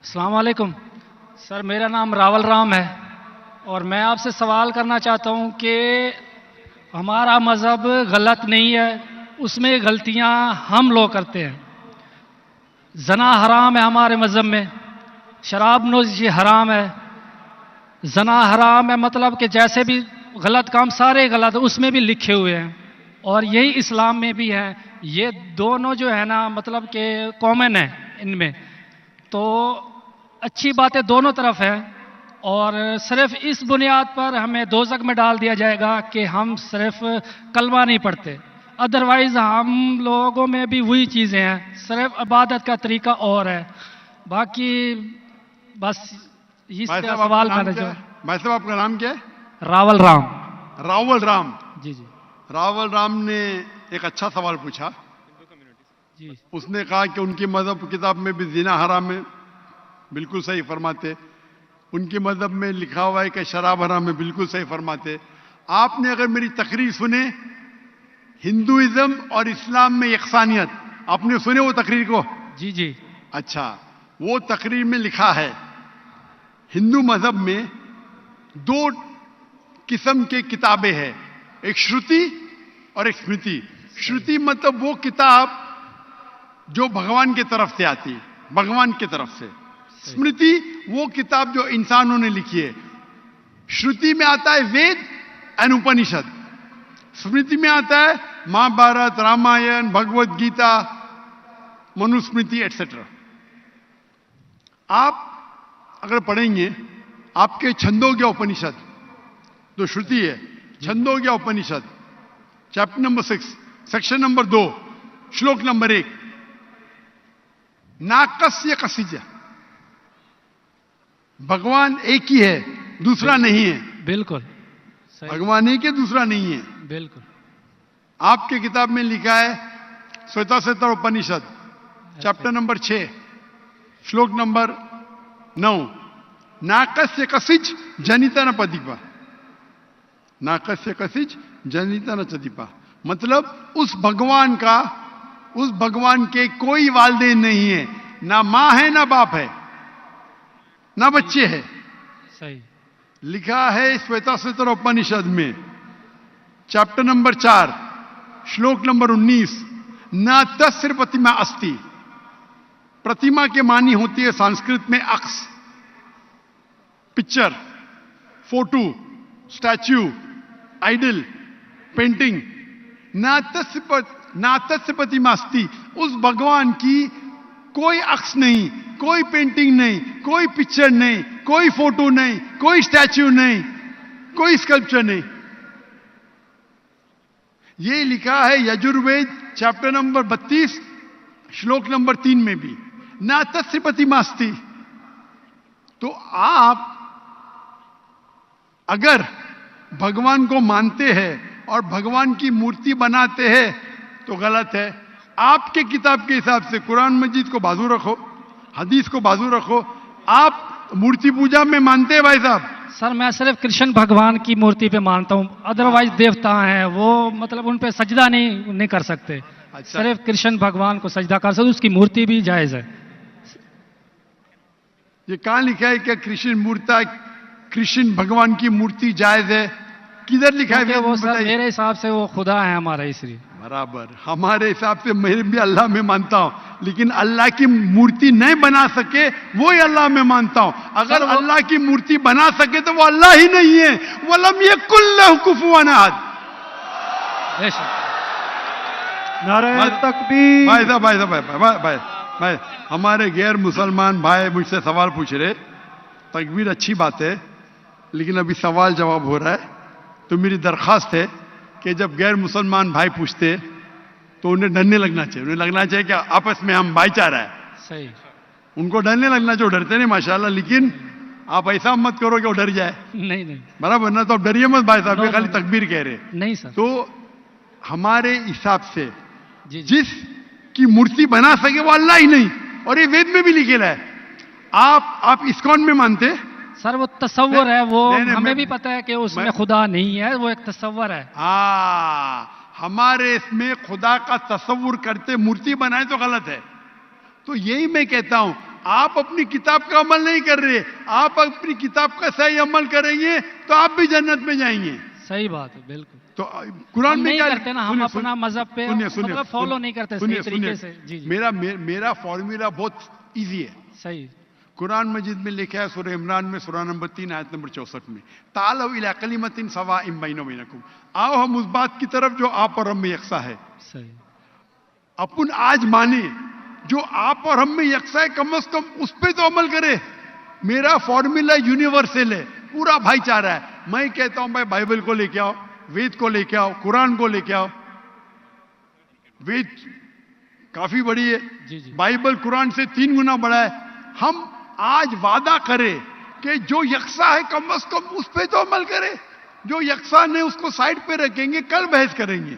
अस्सलाम वालेकुम सर, मेरा नाम रावल राम है और मैं आपसे सवाल करना चाहता हूं कि हमारा मज़हब गलत नहीं है, उसमें गलतियां हम लोग करते हैं। जना हराम है हमारे मज़हब में, शराब नोशी हराम है। जना हराम है मतलब कि जैसे भी गलत काम सारे गलत है, उसमें भी लिखे हुए हैं और यही इस्लाम में भी है। ये दोनों जो है ना मतलब कि कॉमन है इनमें, तो अच्छी बातें दोनों तरफ हैं और सिर्फ इस बुनियाद पर हमें दोज़ख में डाल दिया जाएगा कि हम सिर्फ कलमा नहीं पढ़ते। अदरवाइज हम लोगों में भी वही चीज़ें हैं, सिर्फ इबादत का तरीका और है। बाकी बस इस सवाल का जो भाई साहब, आपका नाम क्या है? रावल राम। रावल राम जी जी रावल राम ने एक अच्छा सवाल पूछा। जी उसने कहा कि उनकी मजहब किताब में भी जिना हराम है, बिल्कुल सही फरमाते। उनकी मजहब में लिखा हुआ है कि शराब हराम है, बिल्कुल सही फरमाते। आपने अगर मेरी तकरीर सुने हिंदुइज्म और इस्लाम में यकसानियत, आपने सुने वो तकरीर को? जी जी अच्छा, वो तकरीर में लिखा है हिंदू मजहब में दो किस्म के किताबें हैं, एक श्रुति और एक स्मृति। श्रुति मतलब वो किताब जो भगवान की तरफ से आती है, भगवान की तरफ से। स्मृति वो किताब जो इंसानों ने लिखी है। श्रुति में आता है वेद एंड उपनिषद, स्मृति में आता है महाभारत, रामायण, भगवत गीता, मनुस्मृति एटसेट्रा। आप अगर पढ़ेंगे आपके छंदोग्य उपनिषद जो श्रुति है, छंदोग्य उपनिषद चैप्टर नंबर 6 सेक्शन नंबर 2 श्लोक नंबर 1, नाकस्य कसिज, भगवान एक ही है, दूसरा नहीं है। बिल्कुल भगवान एक है, दूसरा नहीं है। बिल्कुल आपके किताब में लिखा है श्वेताश्वेतर उपनिषद चैप्टर नंबर 6 श्लोक नंबर 9, नाकस्य कसिच जनिता न पदीपा, नाकस्य कसिच जनिता न चदीपा। मतलब उस भगवान का, उस भगवान के कोई वालिदैन नहीं है, ना मां है ना बाप है ना बच्चे है। सही लिखा है श्वेताश्वेतर उपनिषद में चैप्टर नंबर 4 श्लोक नंबर 19, न तस्य प्रतिमा अस्ति। प्रतिमा के मानी होती है संस्कृत में अक्स, picture, photo, statue, idol, painting. न तस्य प्रतिमा अस्ति, उस भगवान की कोई अक्स नहीं, कोई पेंटिंग नहीं, कोई पिक्चर नहीं, कोई फोटो नहीं, कोई स्टैच्यू नहीं, कोई स्कल्पचर नहीं। ये लिखा है यजुर्वेद चैप्टर नंबर 32 श्लोक नंबर 3 में भी, ना तस्य प्रतिमा अस्ति। तो आप अगर भगवान को मानते हैं और भगवान की मूर्ति बनाते हैं तो गलत है। आपके किताब के हिसाब से कुरान मजीद को बाजू रखो, हदीस को बाजू रखो। आप मूर्ति पूजा में मानते हैं भाई साहब? सर, मैं सिर्फ कृष्ण भगवान की मूर्ति पे मानता हूँ, अदरवाइज देवता हैं वो मतलब उन पे सजदा नहीं कर सकते। अच्छा। सिर्फ कृष्ण भगवान को सजदा कर सकते, उसकी मूर्ति भी जायज है। ये कहां लिखा है कि कृष्ण भगवान की मूर्ति जायज है? किधर लिखा है? वो सर मेरे हिसाब से वो खुदा है हमारा, इसलिए। बराबर, हमारे हिसाब से मैं भी अल्लाह में मानता हूं, लेकिन अल्लाह की मूर्ति नहीं बना सके वो ही अल्लाह में मानता हूं। अगर अल्लाह की मूर्ति बना सके तो वो अल्लाह ही नहीं है। वलम यकुल लहु कुफुवन अहद। नारे तकबीर। भाई, हमारे गैर मुसलमान भाई मुझसे सवाल पूछ रहे। तकबीर अच्छी बात है, लेकिन अभी सवाल जवाब हो रहा है। तो मेरी दरखास्त है कि जब गैर मुसलमान भाई पूछते तो उन्हें डरने लगना चाहिए। उन्हें लगना चाहिए कि आपस में हम भाईचारा है। सही, उनको डरने लगना चाहिए। डरते नहीं माशाल्लाह, लेकिन आप ऐसा मत करो कि वो डर जाए। नहीं बराबर ना? तो आप डरिए मत भाई साहब, खाली तकबीर कह रहे। नहीं सर। तो हमारे हिसाब से जी जिस की मूर्ति बना सके वो अल्लाह ही नहीं, और ये वेद में भी लिखेला है। आप इस्कॉन में मानते? सर वो तस्वर है, वो नहीं, हमें भी पता है कि उसमें खुदा नहीं है, वो एक तस्वर है। हमारे इसमें खुदा का तस्वुर करते मूर्ति बनाए तो गलत है। तो यही मैं कहता हूं, आप अपनी किताब का अमल नहीं कर रहे, आप अपनी किताब का सही अमल करेंगे तो आप भी जन्नत में जाएंगे। सही बात है, बिल्कुल। तो कुरान में नहीं क्या करते ना, हम अपना मजहब पे मतलब फॉलो नहीं करते सही तरीके से। जी जी, मेरा फॉर्मूला बहुत इजी है। सही। कुरान मजीद में लिखा है सूरह इमरान में सूरह नंबर 3 आयत नंबर 64 में, तालौ इला कलिमतिन सवाइम बैना बैनकुम, आओ हम उस बात की तरफ जो आप और हम में यकसा है। सही। अपन आज माने जो आप और हम में यकसा है, कम से कम उस पे तो अमल करे। मेरा फॉर्मूला यूनिवर्सल है, पूरा भाईचारा है। मैं कहता हूं भाई बाइबल को लेके आओ, वेद को लेके आओ, कुरान को लेके आओ। वेद काफी बड़ी है, जी जी, बाइबल कुरान से 3 गुना बड़ा है। हम आज वादा करें कि जो यकसा है कम से कम उस पे तो अमल करे। जो यकसा नहीं उसको साइड पे रखेंगे, कल बहस करेंगे।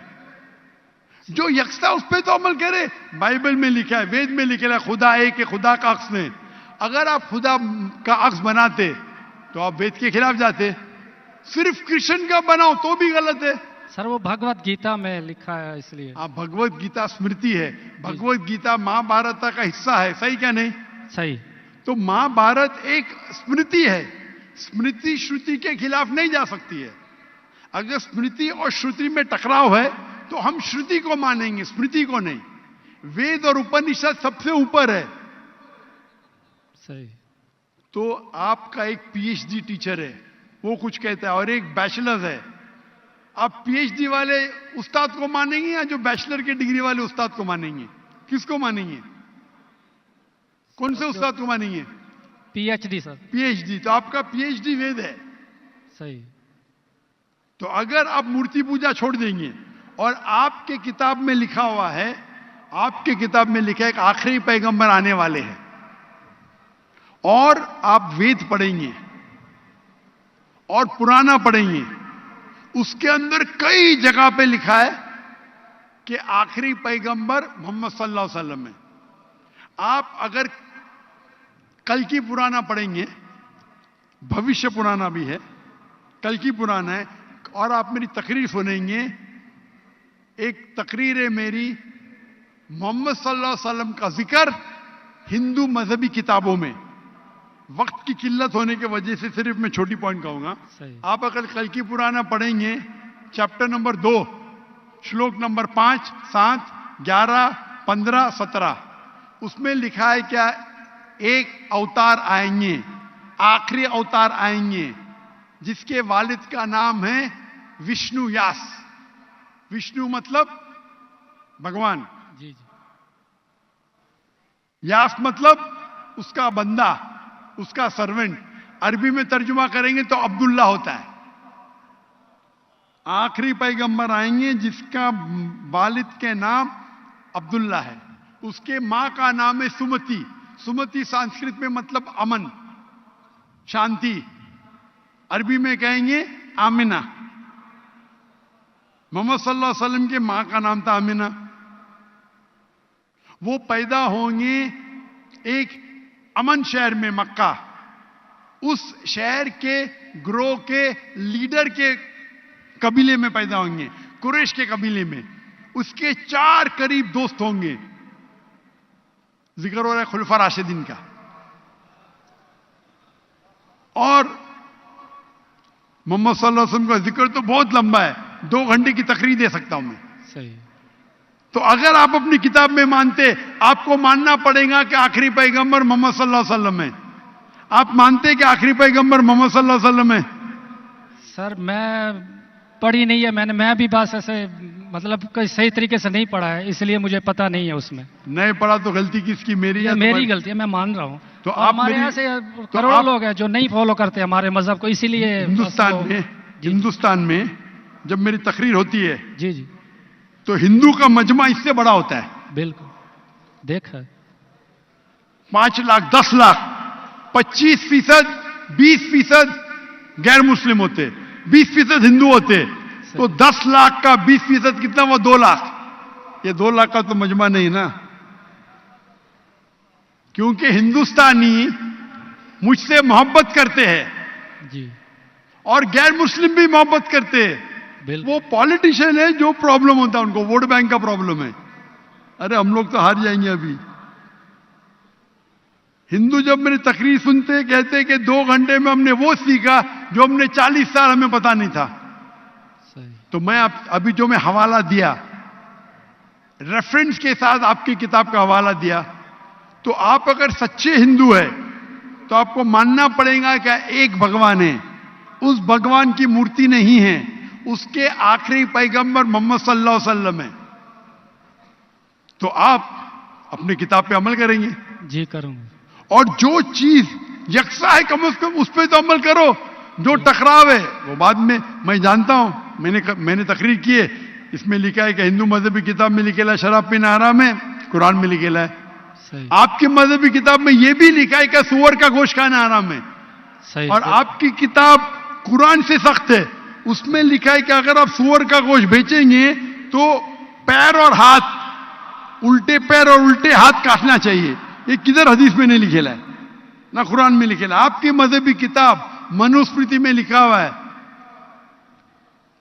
जो यकसा उस पे तो अमल करे। बाइबल में लिखा है, वेद में लिखा है, खुदा एक है, खुदा का अक्स नहीं। अगर आप खुदा का अक्स बनाते तो आप वेद के खिलाफ जाते। सिर्फ कृष्ण का बनाओ तो भी गलत है। सर वो भगवत गीता में लिखा है, इसलिए। आप भगवत गीता स्मृति है, भगवत गीता महाभारत का हिस्सा है, सही क्या नहीं? सही। तो महाभारत एक स्मृति है, स्मृति श्रुति के खिलाफ नहीं जा सकती है। अगर स्मृति और श्रुति में टकराव है तो हम श्रुति को मानेंगे, स्मृति को नहीं। वेद और उपनिषद सबसे ऊपर है। सही। तो आपका एक पीएचडी टीचर है, वो कुछ कहता है, और एक बैचलर है। आप पीएचडी वाले उस्ताद को मानेंगे या जो बैचलर के डिग्री वाले उस्ताद को मानेंगे? किसको मानेंगे? कौन से उस्ताद को मानेंगे? PhD sir. पीएचडी। तो आपका पीएचडी वेद है। सही। तो अगर आप मूर्ति पूजा छोड़ देंगे और आपके किताब में लिखा हुआ है, आपके किताब में लिखा है कि आखिरी पैगंबर आने वाले हैं, और आप वेद पढ़ेंगे और पुराना पढ़ेंगे, उसके अंदर कई जगह पे लिखा है कि आखिरी पैगंबर मोहम्मद सल्लल्लाहु अलैहि वसल्लम है। आप अगर कल की पुराना पढ़ेंगे, भविष्य पुराना भी है, कल की पुराना है, और आप मेरी तकरीर सुनेंगे। एक तकरीर है मेरी, मोहम्मद सल्लल्लाहु अलैहि वसल्लम का जिक्र हिंदू मजहबी किताबों में। वक्त की किल्लत होने की वजह से सिर्फ मैं छोटी पॉइंट कहूंगा। आप अगर कल की पुराना पढ़ेंगे, चैप्टर नंबर 2, श्लोक नंबर 5, 7, 11, 15, 17, उसमें लिखा है क्या? एक अवतार आएंगे, आखिरी अवतार आएंगे, जिसके वालिद का नाम है विष्णु व्यास। विष्णु मतलब भगवान, जी जी। व्यास मतलब उसका बंदा, उसका सर्वेंट। अरबी में तर्जुमा करेंगे तो अब्दुल्ला होता है। आखिरी पैगंबर आएंगे जिसका वालिद के नाम अब्दुल्ला है। उसके मां का नाम है सुमति। सुमति संस्कृत में मतलब अमन, शांति। अरबी में कहेंगे आमिना। मोहम्मद सल्लल्लाहु अलैहि वसल्लम के मां का नाम था आमिना। वो पैदा होंगे एक अमन शहर में, मक्का। उस शहर के ग्रोह के लीडर के कबीले में पैदा होंगे, कुरैश के कबीले में। उसके 4 करीब दोस्त होंगे। जिक्र हो रहा है खुलफा राशिदीन का। और मोहम्मद सल्लल्लाहु अलैहि वसल्लम का जिक्र तो बहुत लंबा है, 2 घंटे की तकरीर दे सकता हूं मैं। सही। तो अगर आप अपनी किताब में मानते, आपको मानना पड़ेगा कि आखिरी पैगंबर मोहम्मद सल्लल्लाहु अलैहि वसल्लम है। आप मानते कि आखिरी पैगंबर मोहम्मद सल्लल्लाहु अलैहि वसल्लम है? सर मैं पढ़ी नहीं है, मैं भी बस ऐसे मतलब कोई सही तरीके से नहीं पढ़ा है, इसलिए मुझे पता नहीं है उसमें। नहीं पढ़ा तो गलती किसकी? मेरी या मेरी गलती है, मैं मान रहा हूं। तो आप हमारे यहाँ से करोड़ों लोग हैं जो नहीं फॉलो करते हमारे मजहब को, इसीलिए हिंदुस्तान में जब मेरी तकरीर होती है, जी जी, तो हिंदू का मजमा इससे बड़ा होता है। बिल्कुल देखा है। 5 लाख, 10 लाख, 25%, 20% गैर मुस्लिम होते, 20% हिंदू होते। तो 10 लाख का 20% कितना हुआ? 2 लाख। ये 2 लाख का तो मजमा नहीं ना, क्योंकि हिंदुस्तानी मुझसे मोहब्बत करते हैं जी, और गैर मुस्लिम भी मोहब्बत करते हैं। वो पॉलिटिशियन है जो प्रॉब्लम होता है उनको, वोट बैंक का प्रॉब्लम है। अरे हम लोग तो हार जाएंगे अभी। हिंदू जब मेरी तकरीर सुनते कहते कि 2 घंटे में हमने वो सीखा जो हमने 40 साल हमें पता नहीं था। सही। तो मैं अभी जो मैं हवाला दिया, रेफरेंस के साथ आपकी किताब का हवाला दिया, तो आप अगर सच्चे हिंदू है तो आपको मानना पड़ेगा कि एक भगवान है, उस भगवान की मूर्ति नहीं है, उसके आखिरी पैगंबर मोहम्मद सल्लल्लाहु अलैहि वसल्लम है। तो आप अपनी किताब पे अमल करेंगे। जी करूंगा। और जो चीज यकसा है कम से कम उस पर तो अमल करो। जो टकराव है वो बाद में, मैं जानता हूं, मैंने तकरीर की है, इसमें लिखा है कि हिंदू मजहबी किताब में लिखेला शराब पीना हराम है, कुरान में लिखेला है। सही। आपकी मजहबी किताब में यह भी लिखा है कि सुअर का गोश्त खाना हराम है। सही। और आपकी किताब कुरान से सख्त है, उसमें लिखा है कि अगर आप सुअर का गोश्त बेचेंगे तो पैर और हाथ, उल्टे पैर और उल्टे हाथ काटना चाहिए। ये किधर हदीस में नहीं लिखेला है, ना कुरान में लिखेला। आपकी मजहबी किताब मनुस्मृति में लिखा हुआ है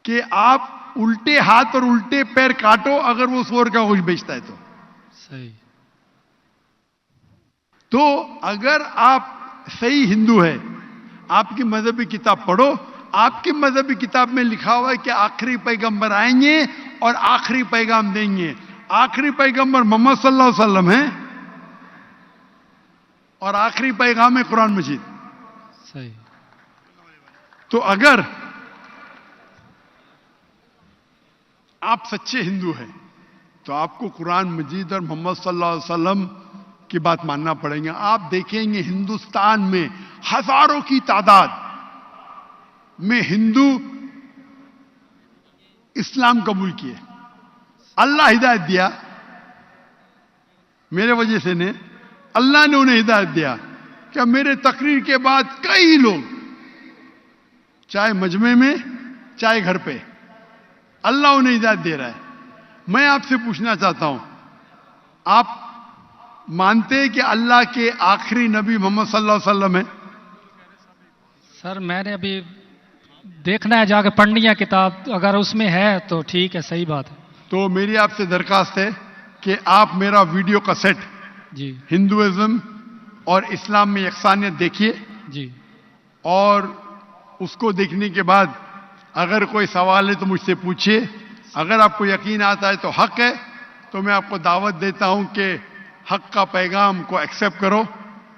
कि आप उल्टे हाथ और उल्टे पैर काटो अगर वो सुअर का गोश्त बेचता है तो। सही। तो अगर आप सही हिंदू है, आपकी मजहबी किताब पढ़ो। आपकी मजहबी किताब में लिखा हुआ है कि आखिरी पैगंबर आएंगे और आखिरी पैगाम देंगे। आखिरी पैगंबर मोहम्मद सल्लल्लाहु अलैहि वसल्लम है और आखिरी पैगाम है कुरान मजीद। सही। तो अगर आप सच्चे हिंदू हैं तो आपको कुरान मजीद और मोहम्मद सल्लल्लाहु अलैहि वसल्लम की बात मानना पड़ेगा। आप देखेंगे हिंदुस्तान में हजारों की तादाद में हिंदू इस्लाम कबूल किए। अल्लाह हिदायत दिया, मेरे वजह से ने, अल्लाह ने उन्हें हिदायत दिया कि मेरे तकरीर के बाद कई लोग, चाहे मजमे में चाहे घर पे, अल्लाह उन्हें हिदायत दे रहा है। मैं आपसे पूछना चाहता हूं, आप मानते हैं कि अल्लाह के आखिरी नबी मोहम्मद सल्लल्लाहु अलैहि वसल्लम है? सर मैंने अभी देखना है, जाके पढ़नी है किताब, अगर उसमें है तो ठीक है, सही बात है। तो मेरी आपसे दरखास्त है कि आप मेरा वीडियो कैसेट जी। हिंदुइज्म और इस्लाम में यकसानियत देखिए, जी। और उसको देखने के बाद अगर कोई सवाल है तो मुझसे पूछिए। अगर आपको यकीन आता है तो हक है, तो मैं आपको दावत देता हूं कि हक का पैगाम को एक्सेप्ट करो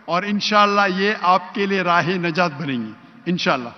और इंशाअल्लाह ये आपके लिए राह नजात बनेंगी इंशाअल्लाह।